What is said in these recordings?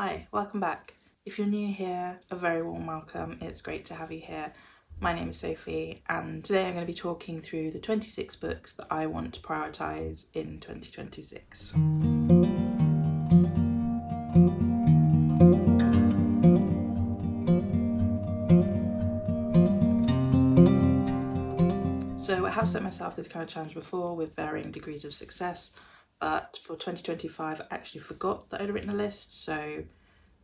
Hi, welcome back. If you're new here, a very warm welcome. It's great to have you here. My name is Sophie, and today I'm going to be talking through the 26 books that I want to prioritise in 2026. So I have set myself this kind of challenge before with varying degrees of success, but for 2025 I actually forgot that I'd written a list, so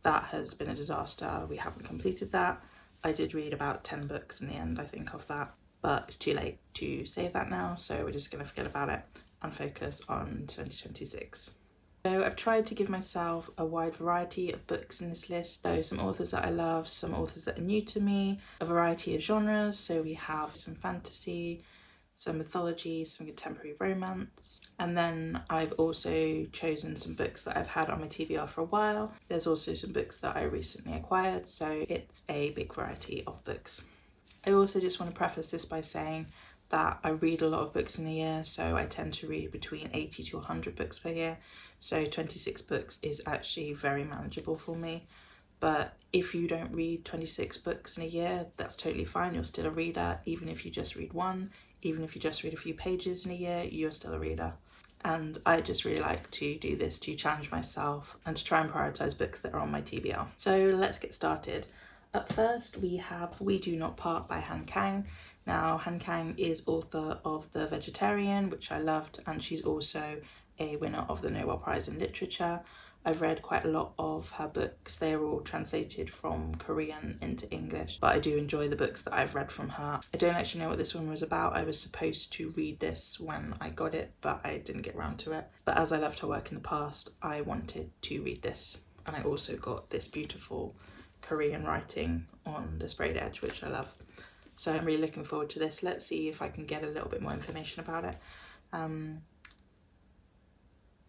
that has been a disaster. We haven't completed that. I did read about 10 books in the end, I think, of that, but it's too late to save that now, so we're just going to forget about it and focus on 2026. So I've tried to give myself a wide variety of books in this list. So some authors that I love, some authors that are new to me, a variety of genres. So we have some fantasy, some mythology, some contemporary romance. And then I've also chosen some books that I've had on my TBR for a while. There's also some books that I recently acquired, so it's a big variety of books. I also just want to preface this by saying that I read a lot of books in a year, so I tend to read between 80 to 100 books per year. So 26 books is actually very manageable for me. But if you don't read 26 books in a year, that's totally fine. You're still a reader, even if you just read one. Even if you just read a few pages in a year, you're still a reader. And I just really like to do this to challenge myself and to try and prioritise books that are on my TBR. So let's get started. Up first, we have We Do Not Part by Han Kang. Now, Han Kang is author of The Vegetarian, which I loved, and she's also a winner of the Nobel Prize in Literature. I've read quite a lot of her books. They are all translated from Korean into English, but I do enjoy the books that I've read from her. I don't actually know what this one was about. I was supposed to read this when I got it, but I didn't get around to it. But as I loved her work in the past, I wanted to read this. And I also got this beautiful Korean writing on the sprayed edge, which I love. So I'm really looking forward to this. Let's see if I can get a little bit more information about it.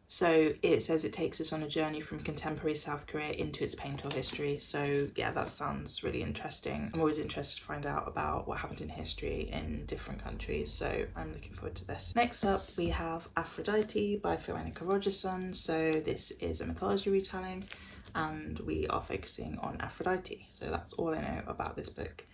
So it says it takes us on a journey from contemporary South Korea into its painful history. So yeah, that sounds really interesting. I'm always interested to find out about what happened in history in different countries, so I'm looking forward to this. Next up, we have Aphrodite by Roberson. So this is a mythology retelling, and we are focusing on Aphrodite. So that's all I know about this book.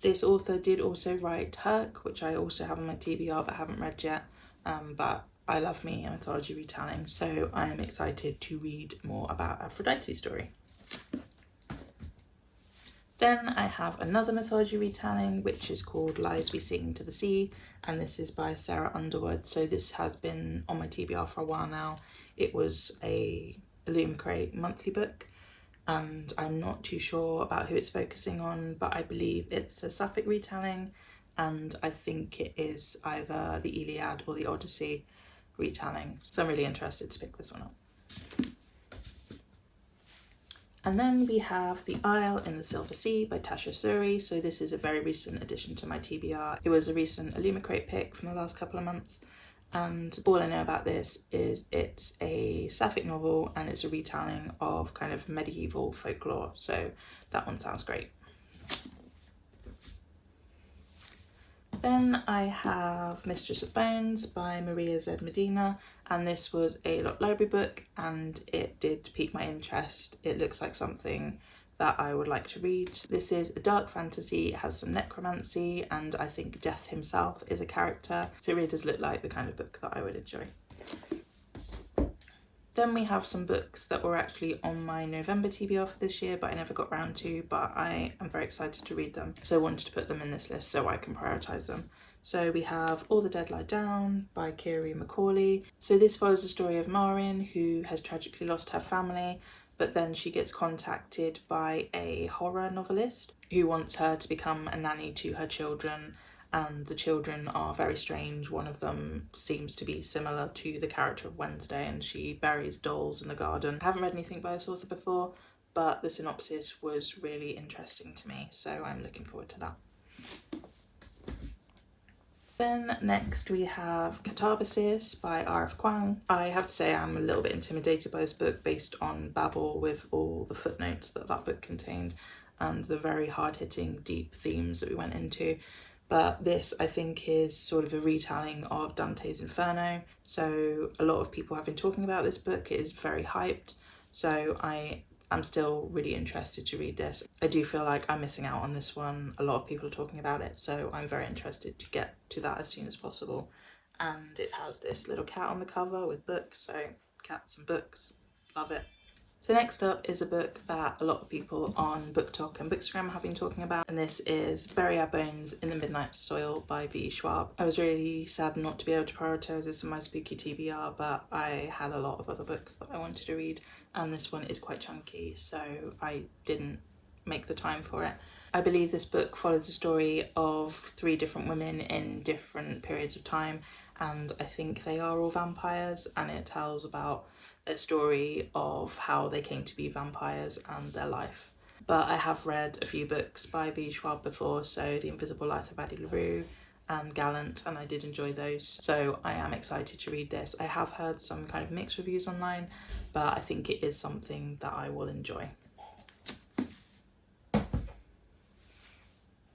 This author did also write Herc, which I also have on my TBR but haven't read yet, but I love me a mythology retelling, so I am excited to read more about Aphrodite's story. Then I have another mythology retelling, which is called Lies We Sing to the Sea, and this is by Sarah Underwood. So this has been on my TBR for a while now. It was a Illumicrate monthly book, and I'm not too sure about who it's focusing on, but I believe it's a Sapphic retelling, and I think it is either the Iliad or the Odyssey retelling, so I'm really interested to pick this one up. And then we have The Isle in the Silver Sea by Tasha Suri. So this is a very recent addition to my TBR. It was a recent Illumicrate pick from the last couple of months, and all I know about this is it's a Sapphic novel and it's a retelling of kind of medieval folklore, so that one sounds great. Then I have Mistress of Bones by Maria Z. Medina, and this was a Lot Library book and it did pique my interest. It looks like something that I would like to read. This is a dark fantasy, it has some necromancy, and I think Death himself is a character, so it really does look like the kind of book that I would enjoy. Then we have some books that were actually on my November TBR for this year, but I never got round to, but I am very excited to read them. So I wanted to put them in this list so I can prioritise them. So we have All the Dead Lie Down by Kyrie and McCauley. So this follows the story of Marin, who has tragically lost her family, but then she gets contacted by a horror novelist who wants her to become a nanny to her children, and the children are very strange. One of them seems to be similar to the character of Wednesday, and she buries dolls in the garden. I haven't read anything by this author before, but the synopsis was really interesting to me, so I'm looking forward to that. Then next we have Katabasis by R.F. Kuang. I have to say I'm a little bit intimidated by this book based on Babel, with all the footnotes that book contained and the very hard-hitting deep themes that we went into. But this, I think, is sort of a retelling of Dante's Inferno. So a lot of people have been talking about this book. It is very hyped. So I I'm still really interested to read this. I do feel like I'm missing out on this one. A lot of people are talking about it, so I'm very interested to get to that as soon as possible. And it has this little cat on the cover with books, so cats and books, love it. So next up is a book that a lot of people on BookTok and Bookstagram have been talking about, and this is Bury Our Bones in the Midnight Soil by V. Schwab. I was really sad not to be able to prioritise this in my spooky TBR, but I had a lot of other books that I wanted to read, and this one is quite chunky, so I didn't make the time for it. I believe this book follows the story of 3 different women in different periods of time, and I think they are all vampires, and it tells about a story of how they came to be vampires and their life. But I have read a few books by V. Schwab before, so The Invisible Life of Addie LaRue and Gallant, and I did enjoy those, so I am excited to read this. I have heard some kind of mixed reviews online, but I think it is something that I will enjoy.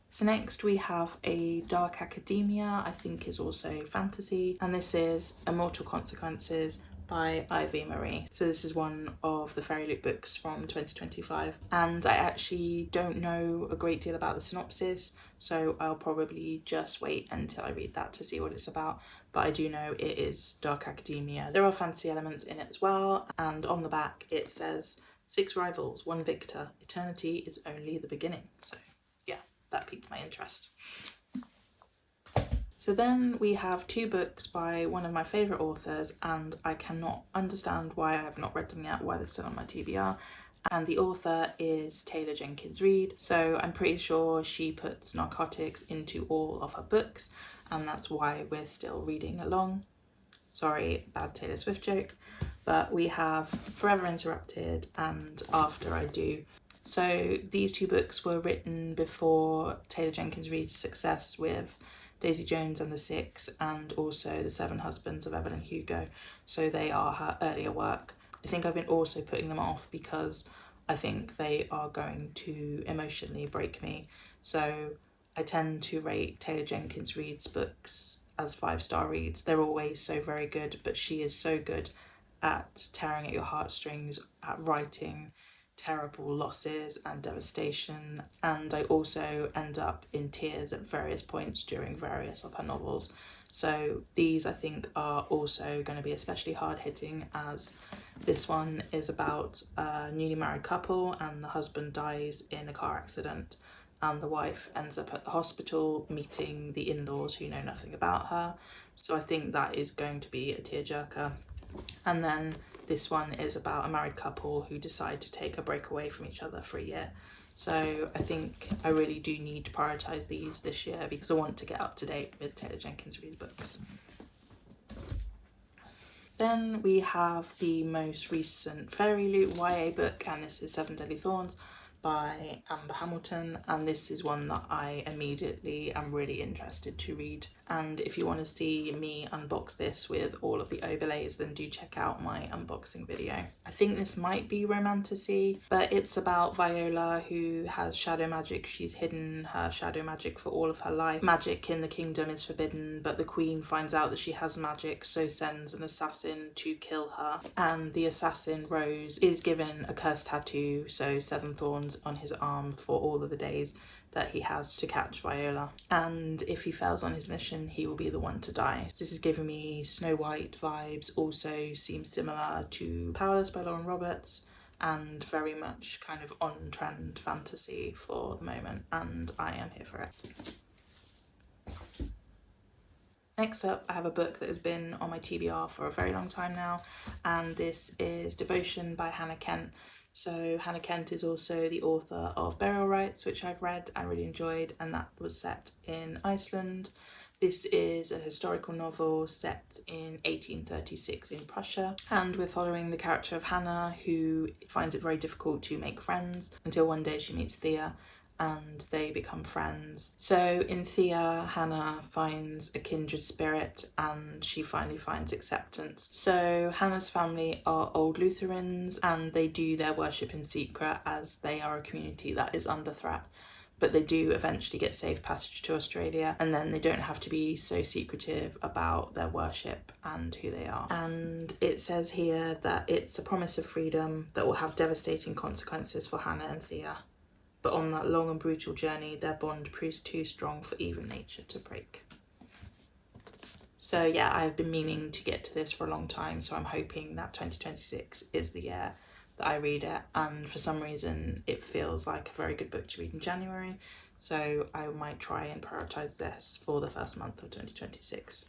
So next we have a dark academia, I think is also fantasy, and this is Immortal Consequences by Ivy Marie. So this is one of the Fairy Loot books from 2025, and I actually don't know a great deal about the synopsis, so I'll probably just wait until I read that to see what it's about, but I do know it is dark academia. There are fantasy elements in it as well, and on the back it says 6 rivals, 1 victor, eternity is only the beginning. So yeah, that piqued my interest. So then we have 2 books by one of my favourite authors, and I cannot understand why I have not read them yet, why they're still on my TBR. And the author is Taylor Jenkins Reid, so I'm pretty sure she puts narcotics into all of her books, and that's why we're still reading along. Sorry, bad Taylor Swift joke. But we have Forever Interrupted and After I Do. So these 2 books were written before Taylor Jenkins Reid's success with Daisy Jones and the Six, and also The 7 Husbands of Evelyn Hugo, so they are her earlier work. I think I've been also putting them off because I think they are going to emotionally break me, so I tend to rate Taylor Jenkins Reid's books as 5-star reads. They're always so very good, but she is so good at tearing at your heartstrings, at writing terrible losses and devastation, and I also end up in tears at various points during various of her novels. So these I think are also going to be especially hard hitting, as this one is about a newly married couple and the husband dies in a car accident and the wife ends up at the hospital meeting the in-laws who know nothing about her. So I think that is going to be a tearjerker. And then this one is about a married couple who decide to take a break away from each other for a year. So I think I really do need to prioritise these this year because I want to get up to date with Taylor Jenkins Reid books. Then we have the most recent Fairy Loot YA book, and this is 7 Deadly Thorns by Amber Hamilton, and this is one that I immediately am really interested to read. And if you want to see me unbox this with all of the overlays, then do check out my unboxing video. I think this might be romantasy, but it's about Viola who has shadow magic. She's hidden her shadow magic for all of her life. Magic in the kingdom is forbidden, but the queen finds out that she has magic, so sends an assassin to kill her. And the assassin, Rose, is given a cursed tattoo, so 7 thorns on his arm for all of the days that he has to catch Viola, and if he fails on his mission he will be the one to die. This is giving me Snow White vibes, also seems similar to Powerless by Lauren Roberts, and very much kind of on trend fantasy for the moment, and I am here for it. Next up, I have a book that has been on my TBR for a very long time now, and this is Devotion by Hannah Kent. So Hannah Kent is also the author of Burial Rites, which I've read and really enjoyed, and that was set in Iceland. This is a historical novel set in 1836 in Prussia, and we're following the character of Hannah, who finds it very difficult to make friends until one day she meets Thea and they become friends. So in Thea, Hannah finds a kindred spirit and she finally finds acceptance. So Hannah's family are old Lutherans and they do their worship in secret as they are a community that is under threat. but they do eventually get safe passage to Australia, and then they don't have to be so secretive about their worship and who they are. And it says here that it's a promise of freedom that will have devastating consequences for Hannah and Thea. But on that long and brutal journey, their bond proves too strong for even nature to break. So yeah, I've been meaning to get to this for a long time, so I'm hoping that 2026 is the year that I read it, and for some reason it feels like a very good book to read in January, so I might try and prioritise this for the first month of 2026.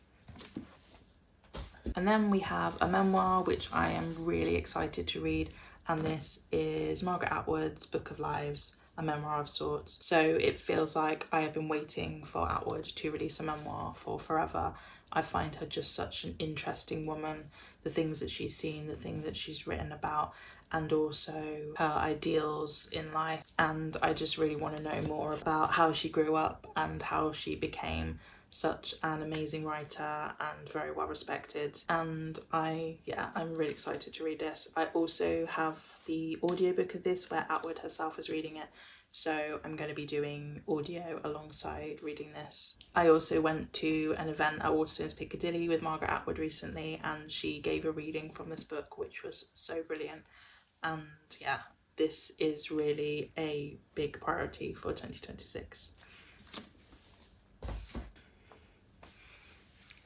And then we have a memoir which I am really excited to read, and this is Margaret Atwood's Book of Lives, a memoir of sorts. So it feels like I have been waiting for Atwood to release a memoir for forever. I find her just such an interesting woman, the things that she's seen, the things that she's written about, and also her ideals in life. And I just really want to know more about how she grew up and how she became such an amazing writer and very well respected. And I'm really excited to read this. I also have the audiobook of this where Atwood herself is reading it, so I'm going to be doing audio alongside reading this. I also went to an event at Waterstones Piccadilly with Margaret Atwood recently, and she gave a reading from this book which was so brilliant. And yeah, this is really a big priority for 2026.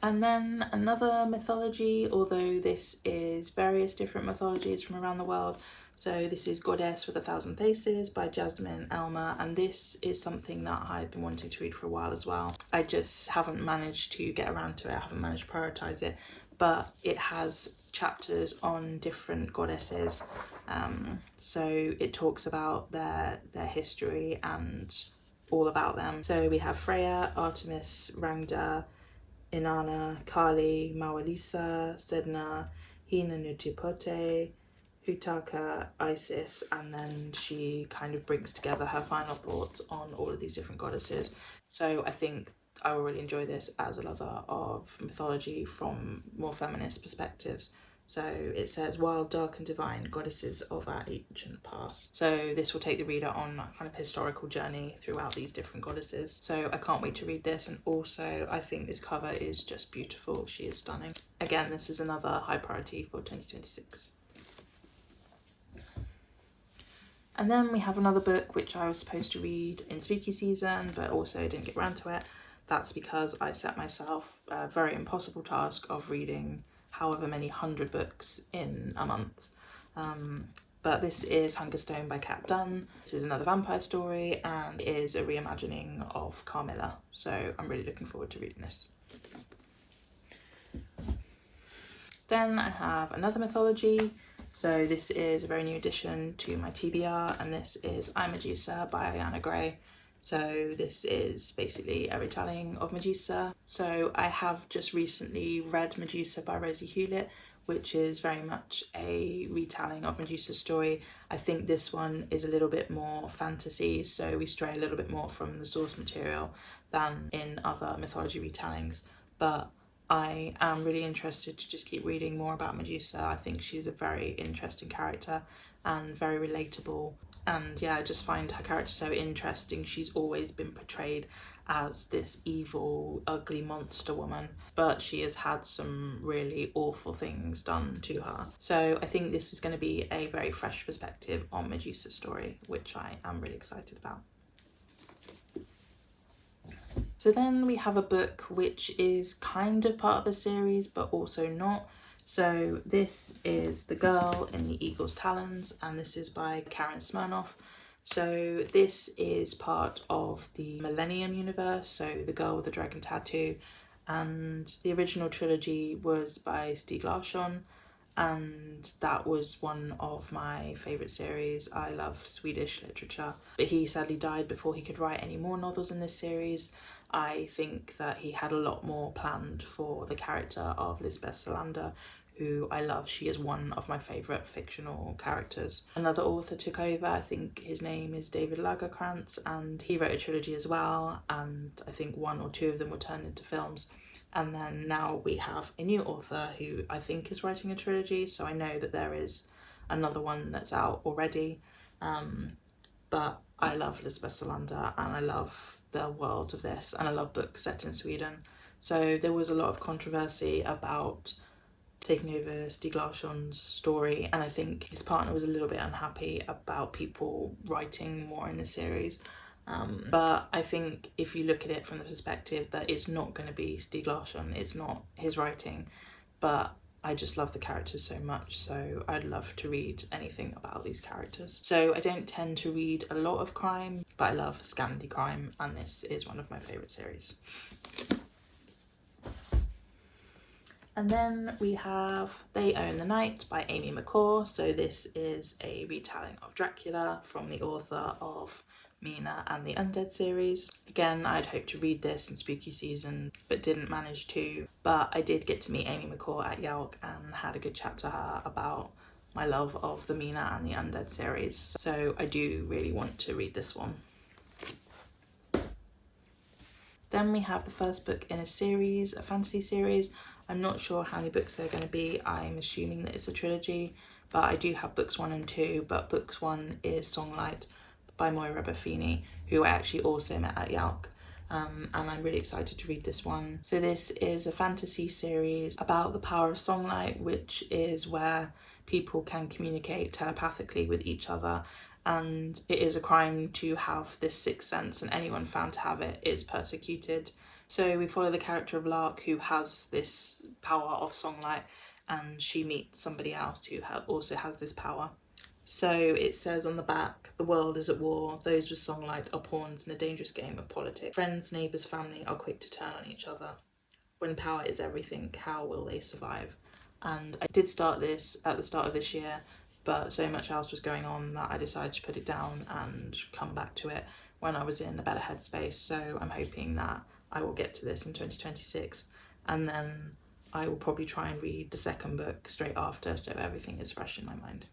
And then another mythology, although this is various different mythologies from around the world. So this is Goddess with 1,000 Faces by Jasmine, Elmer, and this is something that I've been wanting to read for a while as well. I just haven't managed to get around to it, I haven't managed to prioritise it, but it has chapters on different goddesses. So it talks about their history and all about them. So we have Freya, Artemis, Rangda, Inanna, Kali, Mawalisa, Sedna, Hina Nutipote, Hutaka, Isis, and then she kind of brings together her final thoughts on all of these different goddesses. So I think I will really enjoy this as a lover of mythology from more feminist perspectives. So it says, wild, dark and divine goddesses of our ancient past. So this will take the reader on a kind of historical journey throughout these different goddesses. So I can't wait to read this, and also I think this cover is just beautiful. She is stunning. Again, this is another high priority for 2026. And then we have another book which I was supposed to read in spooky season but also didn't get around to it. That's because I set myself a very impossible task of reading however many 100 books in a month. But this is Hungerstone by Kat Dunn. This is another vampire story and is a reimagining of Carmilla. So I'm really looking forward to reading this. Then I have another mythology. So this is a very new addition to my TBR, and this is I, Medusa by Ayana Gray. So this is basically a retelling of Medusa. So I have just recently read Medusa by Rosie Hewlett, which is very much a retelling of Medusa's story. I think this one is a little bit more fantasy, so we stray a little bit more from the source material than in other mythology retellings. But I am really interested to just keep reading more about Medusa. I think she's a very interesting character and very relatable. And yeah, I just find her character so interesting. She's always been portrayed as this evil, ugly monster woman, but she has had some really awful things done to her. So I think this is going to be a very fresh perspective on Medusa's story, which I am really excited about. So then we have a book which is kind of part of a series, but also not. So this is The Girl in the Eagle's Talons, and this is by Karen Smirnoff. So this is part of the Millennium universe, so The Girl with the Dragon Tattoo, and the original trilogy was by Stieg Larsson, and that was one of my favourite series. I love Swedish literature, but he sadly died before he could write any more novels in this series. I think that he had a lot more planned for the character of Lisbeth Salander, who I love. She is one of my favourite fictional characters. Another author took over, I think his name is David Lagerkrantz, and he wrote a trilogy as well, and I think one or two of them were turned into films. And then now we have a new author who I think is writing a trilogy, so I know that there is another one that's out already. but I love Lisbeth Salander and I love the world of this, and I love books set in Sweden. So there was a lot of controversy about taking over Stieg Larsson's story, and I think his partner was a little bit unhappy about people writing more in the series. But I think if you look at it from the perspective that it's not going to be Stieg Larsson, it's not his writing, but I just love the characters so much, so I'd love to read anything about these characters. So I don't tend to read a lot of crime, but I love Scandi crime, and this is one of my favourite series. And then we have They Own the Night by Amy McCauley. So this is a retelling of Dracula from the author of Mina and the Undead series. Again, I'd hoped to read this in spooky season, but didn't manage to. But I did get to meet Amy McCauley at Yelk and had a good chat to her about my love of the Mina and the Undead series. So I do really want to read this one. Then we have the first book in a series, a fantasy series. I'm not sure how many books they're going to be. I'm assuming that it's a trilogy, but I do have books 1 and 2, but books 1 is Songlight by Moira Buffini, who I actually also met at Yelk. And I'm really excited to read this one. So this is a fantasy series about the power of Songlight, which is where people can communicate telepathically with each other. And it is a crime to have this sixth sense, and anyone found to have it is persecuted. So we follow the character of Lark, who has this power of Songlight, and she meets somebody else who also has this power. So it says on the back, the world is at war, those with Songlight are pawns in a dangerous game of politics. Friends, neighbours, family are quick to turn on each other. When power is everything, how will they survive? And I did start this at the start of this year, but so much else was going on that I decided to put it down and come back to it when I was in a better headspace. So I'm hoping that I will get to this in 2026, and then I will probably try and read the second book straight after, so everything is fresh in my mind.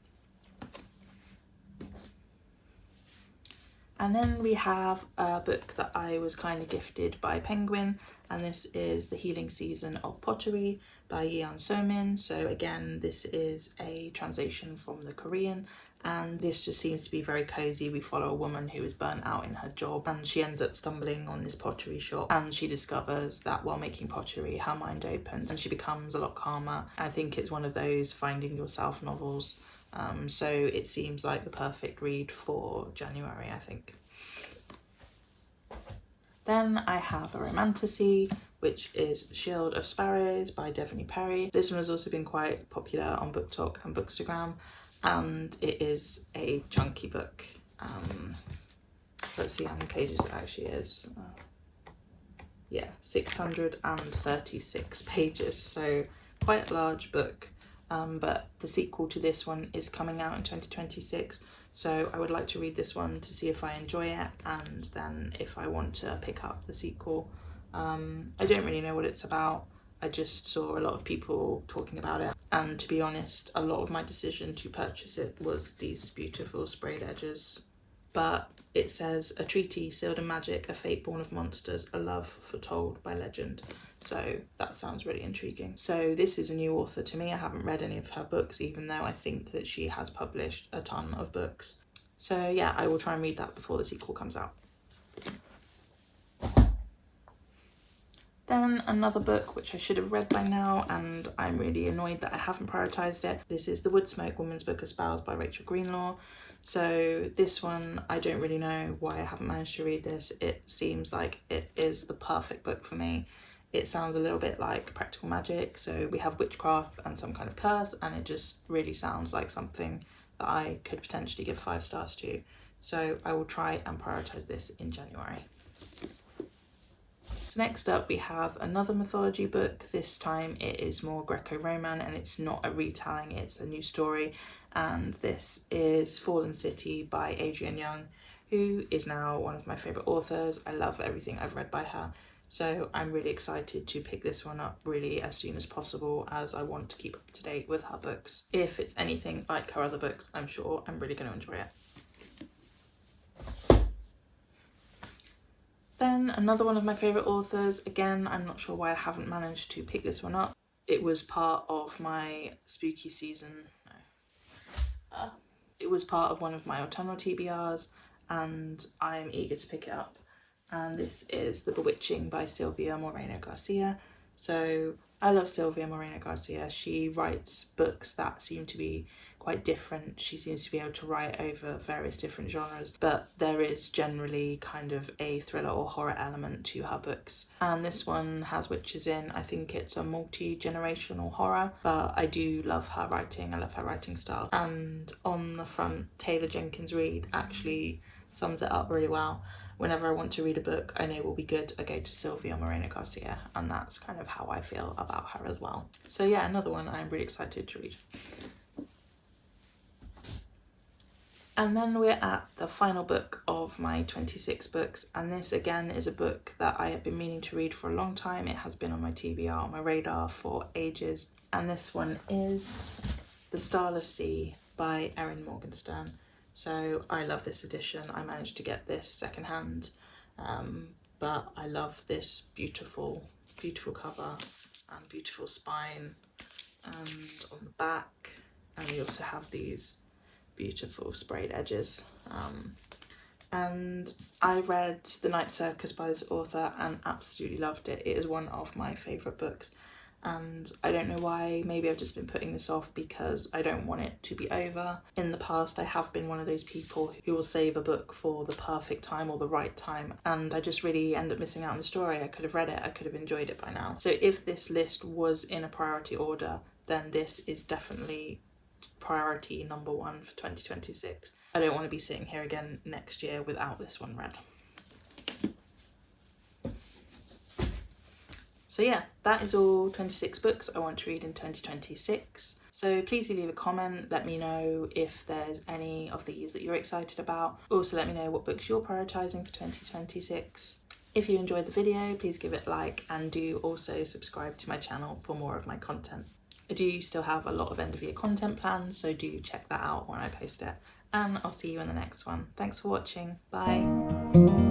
And then we have a book that I was kind of gifted by Penguin, and this is The Healing Season of Pottery by Yeon So-min. So again, this is a translation from the Korean, and this just seems to be very cozy. We follow a woman who is burnt out in her job, and she ends up stumbling on this pottery shop, and she discovers that while making pottery, her mind opens and she becomes a lot calmer. I think it's one of those finding yourself novels. So it seems like the perfect read for January, I think. Then I have a romantasy, which is Shield of Sparrows by Devaney Perry. This one has also been quite popular on Book Talk and Bookstagram, and it is a chunky book. Let's see how many pages it actually is. Yeah, 636 pages, so quite a large book. But the sequel to this one is coming out in 2026, so I would like to read this one to see if I enjoy it, and then if I want to pick up the sequel. I don't really know what it's about. I just saw a lot of people talking about it, and to be honest, a lot of my decision to purchase it was these beautiful sprayed edges. But it says, a treaty sealed in magic, a fate born of monsters, a love foretold by legend. So that sounds really intriguing. So this is a new author to me. I haven't read any of her books, even though I think that she has published a ton of books. So yeah, I will try and read that before the sequel comes out. Then another book which I should have read by now, and I'm really annoyed that I haven't prioritised it. This is The Woodsmoke Woman's Book of Spells by Rachel Greenlaw. So this one, I don't really know why I haven't managed to read this. It seems like it is the perfect book for me. It sounds a little bit like Practical Magic, so we have witchcraft and some kind of curse, and it just really sounds like something that I could potentially give 5 stars to. So I will try and prioritise this in January. So next up we have another mythology book. This time it is more Greco-Roman, and it's not a retelling, it's a new story. And this is Fallen City by Adrienne Young, who is now one of my favourite authors. I love everything I've read by her. So I'm really excited to pick this one up really as soon as possible, as I want to keep up to date with her books. If it's anything like her other books, I'm sure I'm really going to enjoy it. Then another one of my favourite authors. Again, I'm not sure why I haven't managed to pick this one up. It was part of my spooky season. It was part of one of my autumnal TBRs, and I'm eager to pick it up. And this is The Bewitching by Sylvia Moreno-Garcia. So I love Sylvia Moreno-Garcia. She writes books that seem to be quite different. She seems to be able to write over various different genres, but there is generally kind of a thriller or horror element to her books. And this one has witches in. I think it's a multi-generational horror, but I do love her writing. I love her writing style. And on the front, Taylor Jenkins Reid actually sums it up really well. Whenever I want to read a book I know will be good, I go to Sylvia Moreno-Garcia, and that's kind of how I feel about her as well. So yeah, another one I'm really excited to read. And then we're at the final book of my 26 books, and this again is a book that I have been meaning to read for a long time. It has been on my TBR, on my radar for ages, and this one is The Starless Sea by Erin Morgenstern. So I love this edition. I managed to get this secondhand, but I love this beautiful, beautiful cover and beautiful spine, and on the back, and we also have these beautiful sprayed edges. And I read The Night Circus by this author and absolutely loved it. It is one of my favourite books, and I don't know why. Maybe I've just been putting this off because I don't want it to be over. In the past I have been one of those people who will save a book for the perfect time or the right time, and I just really end up missing out on the story. I could have read it, I could have enjoyed it by now. So if this list was in a priority order, then this is definitely priority number one for 2026. I don't want to be sitting here again next year without this one read. So yeah, that is all 26 books I want to read in 2026. So please do leave a comment, let me know if there's any of these that you're excited about. Also let me know what books you're prioritising for 2026. If you enjoyed the video, please give it a like, and do also subscribe to my channel for more of my content. I do still have a lot of end of year content planned, so do check that out when I post it. And I'll see you in the next one. Thanks for watching. Bye.